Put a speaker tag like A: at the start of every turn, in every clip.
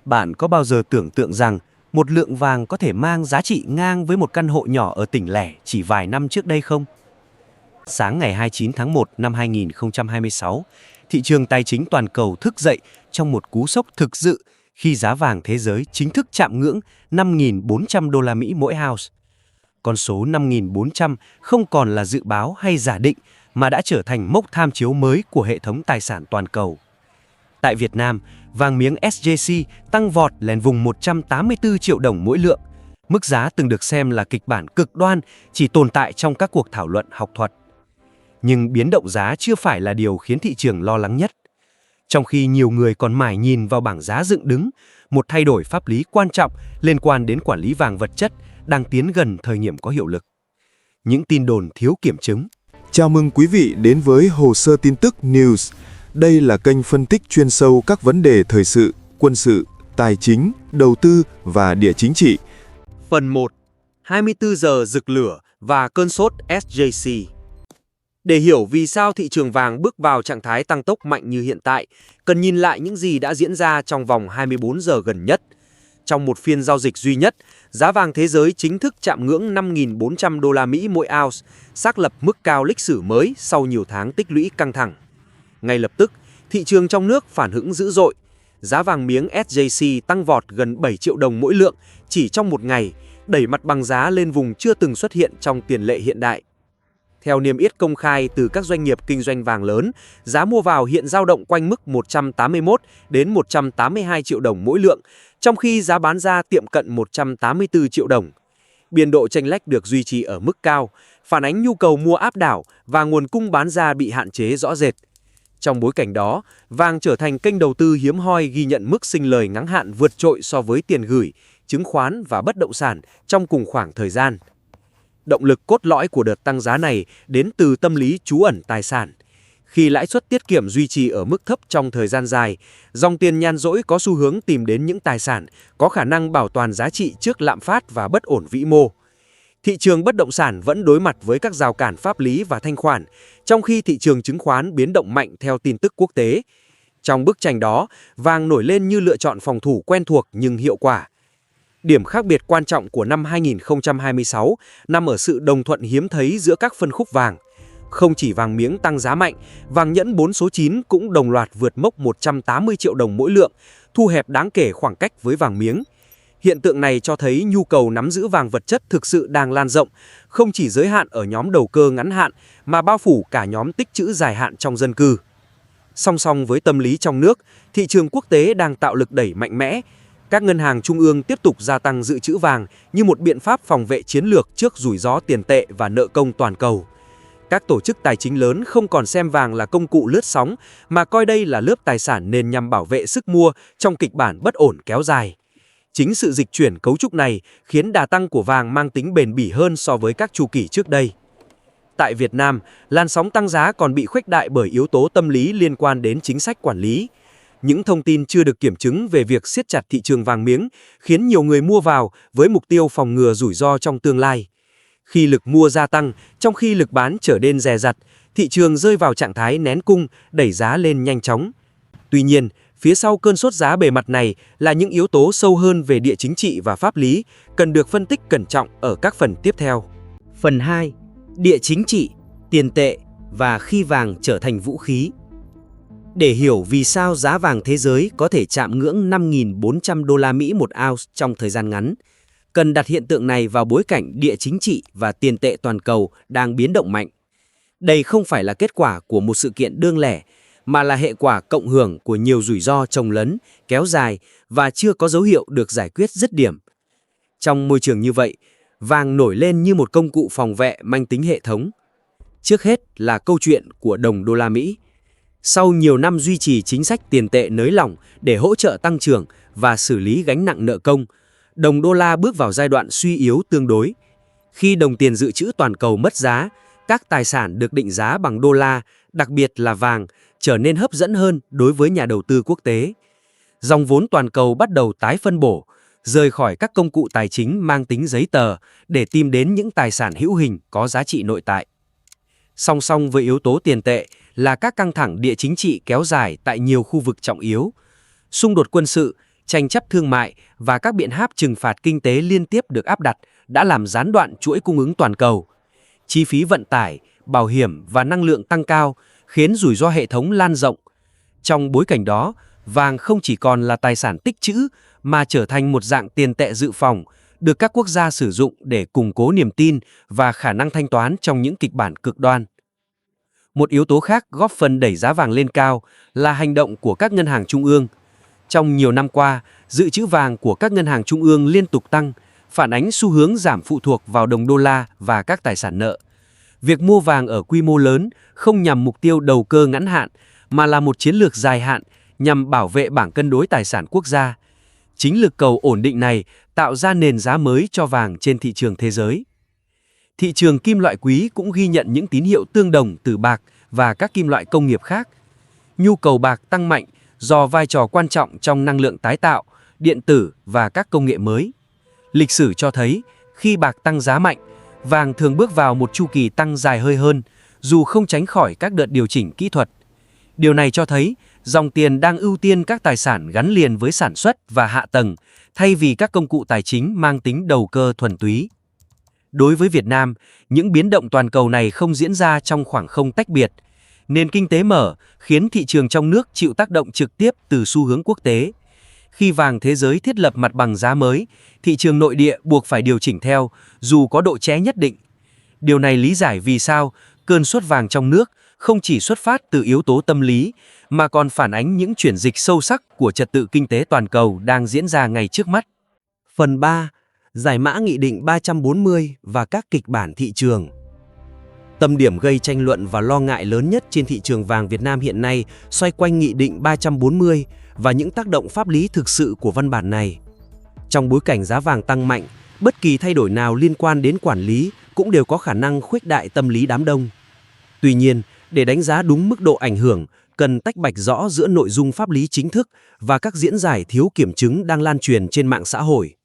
A: Bạn có bao giờ tưởng tượng rằng một lượng vàng có thể mang giá trị ngang với một căn hộ nhỏ ở tỉnh lẻ chỉ vài năm trước đây không? Sáng ngày 29 tháng 1 năm 2026, thị trường tài chính toàn cầu thức dậy trong một cú sốc thực sự khi giá vàng thế giới chính thức chạm ngưỡng 5.400 đô la Mỹ mỗi ounce. Con số 5.400 không còn là dự báo hay giả định mà đã trở thành mốc tham chiếu mới của hệ thống tài sản toàn cầu. Tại Việt Nam, vàng miếng SJC tăng vọt lên vùng 184 triệu đồng mỗi lượng. Mức giá từng được xem là kịch bản cực đoan, chỉ tồn tại trong các cuộc thảo luận học thuật. Nhưng biến động giá chưa phải là điều khiến thị trường lo lắng nhất. Trong khi nhiều người còn mải nhìn vào bảng giá dựng đứng, một thay đổi pháp lý quan trọng liên quan đến quản lý vàng vật chất đang tiến gần thời điểm có hiệu lực. Những tin đồn thiếu kiểm chứng.
B: Chào mừng quý vị đến với Hồ sơ tin tức News. Đây là kênh phân tích chuyên sâu các vấn đề thời sự, quân sự, tài chính, đầu tư và địa chính trị.
A: Phần 1. 24 giờ rực lửa và cơn sốt SJC. Để hiểu vì sao thị trường vàng bước vào trạng thái tăng tốc mạnh như hiện tại, cần nhìn lại những gì đã diễn ra trong vòng 24 giờ gần nhất. Trong một phiên giao dịch duy nhất, giá vàng thế giới chính thức chạm ngưỡng 5.400 đô la Mỹ mỗi ounce, xác lập mức cao lịch sử mới sau nhiều tháng tích lũy căng thẳng. Ngay lập tức, thị trường trong nước phản ứng dữ dội. Giá vàng miếng SJC tăng vọt gần 7 triệu đồng mỗi lượng chỉ trong một ngày, đẩy mặt bằng giá lên vùng chưa từng xuất hiện trong tiền lệ hiện đại. Theo niêm yết công khai từ các doanh nghiệp kinh doanh vàng lớn, giá mua vào hiện dao động quanh mức 181 đến 182 triệu đồng mỗi lượng, trong khi giá bán ra tiệm cận 184 triệu đồng. Biên độ chênh lệch được duy trì ở mức cao, phản ánh nhu cầu mua áp đảo và nguồn cung bán ra bị hạn chế rõ rệt. Trong bối cảnh đó, vàng trở thành kênh đầu tư hiếm hoi ghi nhận mức sinh lời ngắn hạn vượt trội so với tiền gửi, chứng khoán và bất động sản trong cùng khoảng thời gian. Động lực cốt lõi của đợt tăng giá này đến từ tâm lý trú ẩn tài sản. Khi lãi suất tiết kiệm duy trì ở mức thấp trong thời gian dài, dòng tiền nhàn rỗi có xu hướng tìm đến những tài sản có khả năng bảo toàn giá trị trước lạm phát và bất ổn vĩ mô. Thị trường bất động sản vẫn đối mặt với các rào cản pháp lý và thanh khoản, trong khi thị trường chứng khoán biến động mạnh theo tin tức quốc tế. Trong bức tranh đó, vàng nổi lên như lựa chọn phòng thủ quen thuộc nhưng hiệu quả. Điểm khác biệt quan trọng của năm 2026 nằm ở sự đồng thuận hiếm thấy giữa các phân khúc vàng. Không chỉ vàng miếng tăng giá mạnh, vàng nhẫn 4 số 9 cũng đồng loạt vượt mốc 180 triệu đồng mỗi lượng, thu hẹp đáng kể khoảng cách với vàng miếng. Hiện tượng này cho thấy nhu cầu nắm giữ vàng vật chất thực sự đang lan rộng, không chỉ giới hạn ở nhóm đầu cơ ngắn hạn mà bao phủ cả nhóm tích trữ dài hạn trong dân cư. Song song với tâm lý trong nước, thị trường quốc tế đang tạo lực đẩy mạnh mẽ. Các ngân hàng trung ương tiếp tục gia tăng dự trữ vàng như một biện pháp phòng vệ chiến lược trước rủi ro tiền tệ và nợ công toàn cầu. Các tổ chức tài chính lớn không còn xem vàng là công cụ lướt sóng mà coi đây là lớp tài sản nền nhằm bảo vệ sức mua trong kịch bản bất ổn kéo dài. Chính sự dịch chuyển cấu trúc này khiến đà tăng của vàng mang tính bền bỉ hơn so với các chu kỳ trước đây. Tại Việt Nam, làn sóng tăng giá còn bị khuếch đại bởi yếu tố tâm lý liên quan đến chính sách quản lý. Những thông tin chưa được kiểm chứng về việc siết chặt thị trường vàng miếng khiến nhiều người mua vào với mục tiêu phòng ngừa rủi ro trong tương lai. Khi lực mua gia tăng, trong khi lực bán trở nên dè dặt, thị trường rơi vào trạng thái nén cung, đẩy giá lên nhanh chóng. Tuy nhiên, phía sau cơn sốt giá bề mặt này là những yếu tố sâu hơn về địa chính trị và pháp lý, cần được phân tích cẩn trọng ở các phần tiếp theo.
C: Phần 2. Địa chính trị, tiền tệ và khi vàng trở thành vũ khí. Để hiểu vì sao giá vàng thế giới có thể chạm ngưỡng 5.400 đô la Mỹ một ounce trong thời gian ngắn, cần đặt hiện tượng này vào bối cảnh địa chính trị và tiền tệ toàn cầu đang biến động mạnh. Đây không phải là kết quả của một sự kiện đơn lẻ, mà là hệ quả cộng hưởng của nhiều rủi ro chồng lấn, kéo dài và chưa có dấu hiệu được giải quyết dứt điểm. Trong môi trường như vậy, vàng nổi lên như một công cụ phòng vệ mang tính hệ thống. Trước hết là câu chuyện của đồng đô la Mỹ. Sau nhiều năm duy trì chính sách tiền tệ nới lỏng để hỗ trợ tăng trưởng và xử lý gánh nặng nợ công, đồng đô la bước vào giai đoạn suy yếu tương đối. Khi đồng tiền dự trữ toàn cầu mất giá, các tài sản được định giá bằng đô la, đặc biệt là vàng, trở nên hấp dẫn hơn đối với nhà đầu tư quốc tế. Dòng vốn toàn cầu bắt đầu tái phân bổ, rời khỏi các công cụ tài chính mang tính giấy tờ để tìm đến những tài sản hữu hình có giá trị nội tại. Song song với yếu tố tiền tệ là các căng thẳng địa chính trị kéo dài tại nhiều khu vực trọng yếu. Xung đột quân sự, tranh chấp thương mại và các biện pháp trừng phạt kinh tế liên tiếp được áp đặt đã làm gián đoạn chuỗi cung ứng toàn cầu. Chi phí vận tải, bảo hiểm và năng lượng tăng cao khiến rủi ro hệ thống lan rộng. Trong bối cảnh đó, vàng không chỉ còn là tài sản tích trữ mà trở thành một dạng tiền tệ dự phòng, được các quốc gia sử dụng để củng cố niềm tin và khả năng thanh toán trong những kịch bản cực đoan. Một yếu tố khác góp phần đẩy giá vàng lên cao là hành động của các ngân hàng trung ương. Trong nhiều năm qua, dự trữ vàng của các ngân hàng trung ương liên tục tăng, phản ánh xu hướng giảm phụ thuộc vào đồng đô la và các tài sản nợ. Việc mua vàng ở quy mô lớn không nhằm mục tiêu đầu cơ ngắn hạn, mà là một chiến lược dài hạn nhằm bảo vệ bảng cân đối tài sản quốc gia. Chính lực cầu ổn định này tạo ra nền giá mới cho vàng trên thị trường thế giới. Thị trường kim loại quý cũng ghi nhận những tín hiệu tương đồng từ bạc và các kim loại công nghiệp khác. Nhu cầu bạc tăng mạnh do vai trò quan trọng trong năng lượng tái tạo, điện tử và các công nghệ mới. Lịch sử cho thấy, khi bạc tăng giá mạnh, vàng thường bước vào một chu kỳ tăng dài hơi hơn, dù không tránh khỏi các đợt điều chỉnh kỹ thuật. Điều này cho thấy, dòng tiền đang ưu tiên các tài sản gắn liền với sản xuất và hạ tầng, thay vì các công cụ tài chính mang tính đầu cơ thuần túy. Đối với Việt Nam, những biến động toàn cầu này không diễn ra trong khoảng không tách biệt. Nền kinh tế mở khiến thị trường trong nước chịu tác động trực tiếp từ xu hướng quốc tế. Khi vàng thế giới thiết lập mặt bằng giá mới, thị trường nội địa buộc phải điều chỉnh theo, dù có độ trễ nhất định. Điều này lý giải vì sao cơn sốt vàng trong nước không chỉ xuất phát từ yếu tố tâm lý, mà còn phản ánh những chuyển dịch sâu sắc của trật tự kinh tế toàn cầu đang diễn ra ngay trước mắt. Phần 3. Giải mã Nghị định 340 và các kịch bản thị trường. Tâm điểm gây tranh luận và lo ngại lớn nhất trên thị trường vàng Việt Nam hiện nay xoay quanh Nghị định 340 và những tác động pháp lý thực sự của văn bản này. Trong bối cảnh giá vàng tăng mạnh, bất kỳ thay đổi nào liên quan đến quản lý cũng đều có khả năng khuếch đại tâm lý đám đông. Tuy nhiên, để đánh giá đúng mức độ ảnh hưởng, cần tách bạch rõ giữa nội dung pháp lý chính thức và các diễn giải thiếu kiểm chứng đang lan truyền trên mạng xã hội.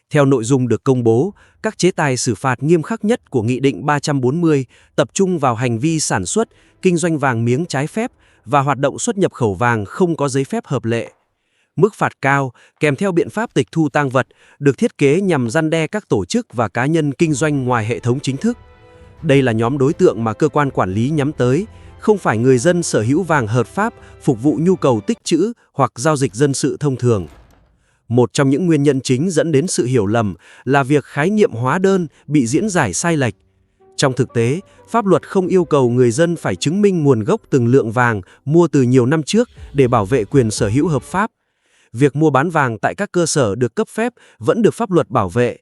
C: Theo nội dung được công bố, các chế tài xử phạt nghiêm khắc nhất của Nghị định 340 tập trung vào hành vi sản xuất, kinh doanh vàng miếng trái phép và hoạt động xuất nhập khẩu vàng không có giấy phép hợp lệ. Mức phạt cao, kèm theo biện pháp tịch thu tang vật, được thiết kế nhằm răn đe các tổ chức và cá nhân kinh doanh ngoài hệ thống chính thức. Đây là nhóm đối tượng mà cơ quan quản lý nhắm tới, không phải người dân sở hữu vàng hợp pháp phục vụ nhu cầu tích trữ hoặc giao dịch dân sự thông thường. Một trong những nguyên nhân chính dẫn đến sự hiểu lầm là việc khái niệm hóa đơn bị diễn giải sai lệch. Trong thực tế, pháp luật không yêu cầu người dân phải chứng minh nguồn gốc từng lượng vàng mua từ nhiều năm trước để bảo vệ quyền sở hữu hợp pháp. Việc mua bán vàng tại các cơ sở được cấp phép vẫn được pháp luật bảo vệ.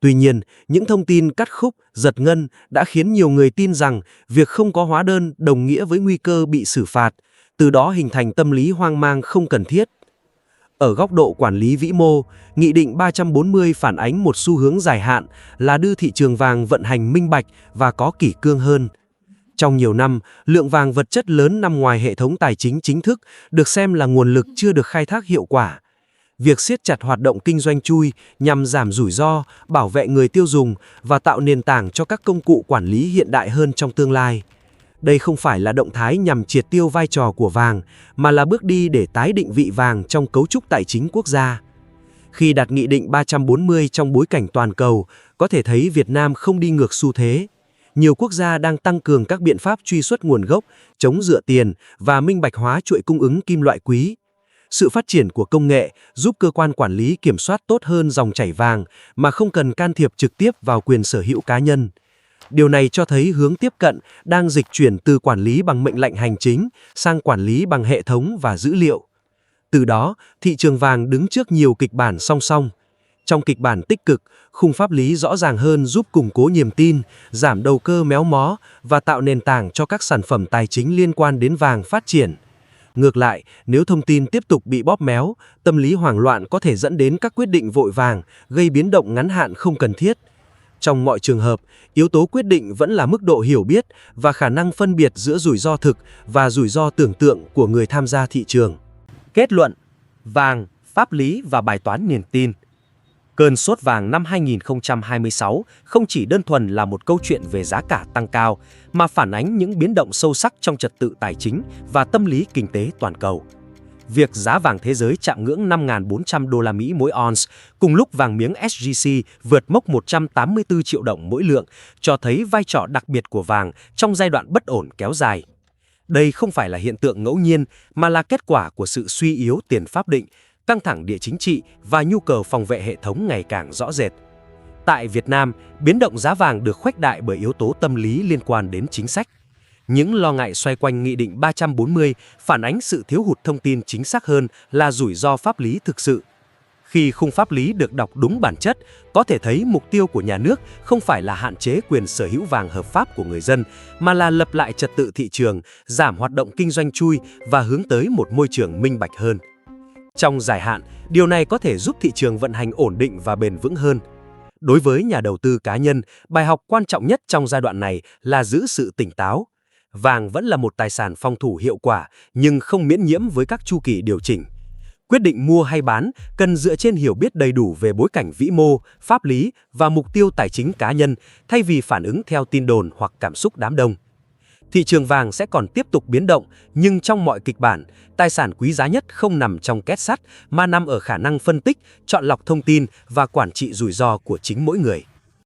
C: Tuy nhiên, những thông tin cắt khúc, giật ngân đã khiến nhiều người tin rằng việc không có hóa đơn đồng nghĩa với nguy cơ bị xử phạt, từ đó hình thành tâm lý hoang mang không cần thiết. Ở góc độ quản lý vĩ mô, Nghị định 340 phản ánh một xu hướng dài hạn là đưa thị trường vàng vận hành minh bạch và có kỷ cương hơn. Trong nhiều năm, lượng vàng vật chất lớn nằm ngoài hệ thống tài chính chính thức được xem là nguồn lực chưa được khai thác hiệu quả. Việc siết chặt hoạt động kinh doanh chui nhằm giảm rủi ro, bảo vệ người tiêu dùng và tạo nền tảng cho các công cụ quản lý hiện đại hơn trong tương lai. Đây không phải là động thái nhằm triệt tiêu vai trò của vàng, mà là bước đi để tái định vị vàng trong cấu trúc tài chính quốc gia. Khi đặt Nghị định 340 trong bối cảnh toàn cầu, có thể thấy Việt Nam không đi ngược xu thế. Nhiều quốc gia đang tăng cường các biện pháp truy xuất nguồn gốc, chống rửa tiền và minh bạch hóa chuỗi cung ứng kim loại quý. Sự phát triển của công nghệ giúp cơ quan quản lý kiểm soát tốt hơn dòng chảy vàng mà không cần can thiệp trực tiếp vào quyền sở hữu cá nhân. Điều này cho thấy hướng tiếp cận đang dịch chuyển từ quản lý bằng mệnh lệnh hành chính sang quản lý bằng hệ thống và dữ liệu. Từ đó, thị trường vàng đứng trước nhiều kịch bản song song. Trong kịch bản tích cực, khung pháp lý rõ ràng hơn giúp củng cố niềm tin, giảm đầu cơ méo mó và tạo nền tảng cho các sản phẩm tài chính liên quan đến vàng phát triển. Ngược lại, nếu thông tin tiếp tục bị bóp méo, tâm lý hoảng loạn có thể dẫn đến các quyết định vội vàng, gây biến động ngắn hạn không cần thiết. Trong mọi trường hợp, yếu tố quyết định vẫn là mức độ hiểu biết và khả năng phân biệt giữa rủi ro thực và rủi ro tưởng tượng của người tham gia thị trường. Kết luận: vàng, pháp lý và bài toán niềm tin. Cơn sốt vàng năm 2026 không chỉ đơn thuần là một câu chuyện về giá cả tăng cao, mà phản ánh những biến động sâu sắc trong trật tự tài chính và tâm lý kinh tế toàn cầu. việc giá vàng thế giới chạm ngưỡng 5.400 đô la Mỹ mỗi ounce, cùng lúc vàng miếng SJC vượt mốc 184 triệu đồng mỗi lượng, cho thấy vai trò đặc biệt của vàng trong giai đoạn bất ổn kéo dài. Đây không phải là hiện tượng ngẫu nhiên, mà là kết quả của sự suy yếu tiền pháp định, căng thẳng địa chính trị và nhu cầu phòng vệ hệ thống ngày càng rõ rệt. Tại Việt Nam, biến động giá vàng được khuếch đại bởi yếu tố tâm lý liên quan đến chính sách. Những lo ngại xoay quanh Nghị định 340 phản ánh sự thiếu hụt thông tin chính xác hơn là rủi ro pháp lý thực sự. Khi khung pháp lý được đọc đúng bản chất, có thể thấy mục tiêu của nhà nước không phải là hạn chế quyền sở hữu vàng hợp pháp của người dân, mà là lập lại trật tự thị trường, giảm hoạt động kinh doanh chui và hướng tới một môi trường minh bạch hơn. Trong dài hạn, điều này có thể giúp thị trường vận hành ổn định và bền vững hơn. Đối với nhà đầu tư cá nhân, bài học quan trọng nhất trong giai đoạn này là giữ sự tỉnh táo. Vàng vẫn là một tài sản phòng thủ hiệu quả, nhưng không miễn nhiễm với các chu kỳ điều chỉnh. Quyết định mua hay bán cần dựa trên hiểu biết đầy đủ về bối cảnh vĩ mô, pháp lý và mục tiêu tài chính cá nhân, thay vì phản ứng theo tin đồn hoặc cảm xúc đám đông. Thị trường vàng sẽ còn tiếp tục biến động, nhưng trong mọi kịch bản, tài sản quý giá nhất không nằm trong két sắt mà nằm ở khả năng phân tích, chọn lọc thông tin và quản trị rủi ro của chính mỗi người.